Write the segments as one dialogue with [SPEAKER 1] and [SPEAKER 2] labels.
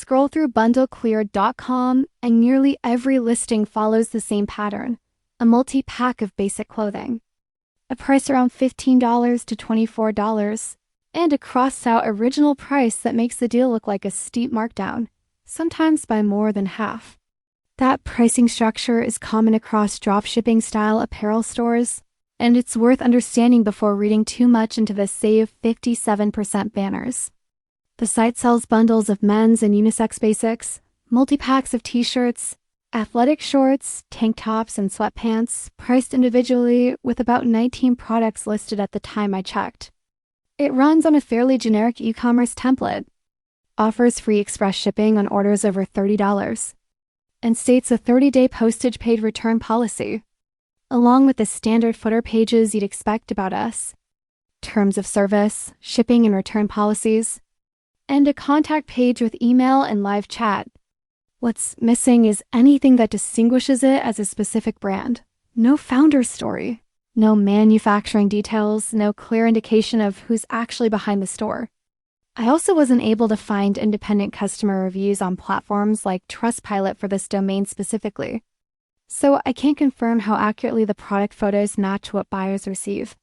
[SPEAKER 1] Scroll through bundlecleared.com and nearly every listing follows the same pattern: a multi-pack of basic clothing. A price around $15 to $24, and a crossed-out original price that makes the deal look like a steep markdown, sometimes by more than half. That pricing structure is common across dropshipping style apparel stores, and it's worth understanding before reading too much into the Save 57% banners. The site sells bundles of men's and unisex basics, multi-packs of t-shirts, athletic shorts, tank tops, and sweatpants, priced individually with about 19 products listed at the time I checked. It runs on a fairly generic e-commerce template, offers free express shipping on orders over $30, and states a 30-day postage-paid return policy, along with the standard footer pages you'd expect about us: terms of service, shipping and return policies, and a contact page with email and live chat. What's missing is anything that distinguishes it as a specific brand. No founder story, no manufacturing details, no clear indication of who's actually behind the store. I also wasn't able to find independent customer reviews on platforms like Trustpilot for this domain specifically, so I can't confirm how accurately the product photos match what buyers receive,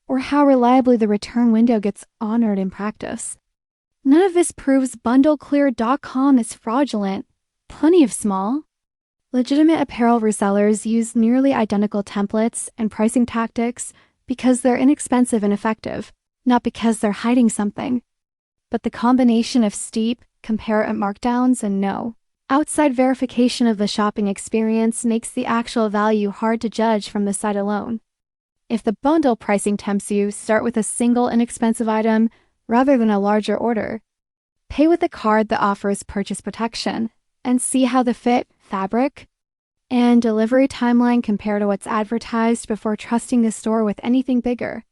[SPEAKER 1] or how reliably the return window gets honored in practice. None of this proves bundlecleared.com is fraudulent. Plenty of small, legitimate apparel resellers use nearly identical templates and pricing tactics because they're inexpensive and effective, not because they're hiding something. But the combination of steep, comparative markdowns and no outside verification of the shopping experience makes the actual value hard to judge from the site alone. If the bundle pricing tempts you, start with a single inexpensive item rather than a larger order. Pay with a card that offers purchase protection, and see how the fit, fabric, and delivery timeline compare to what's advertised before trusting the store with anything bigger.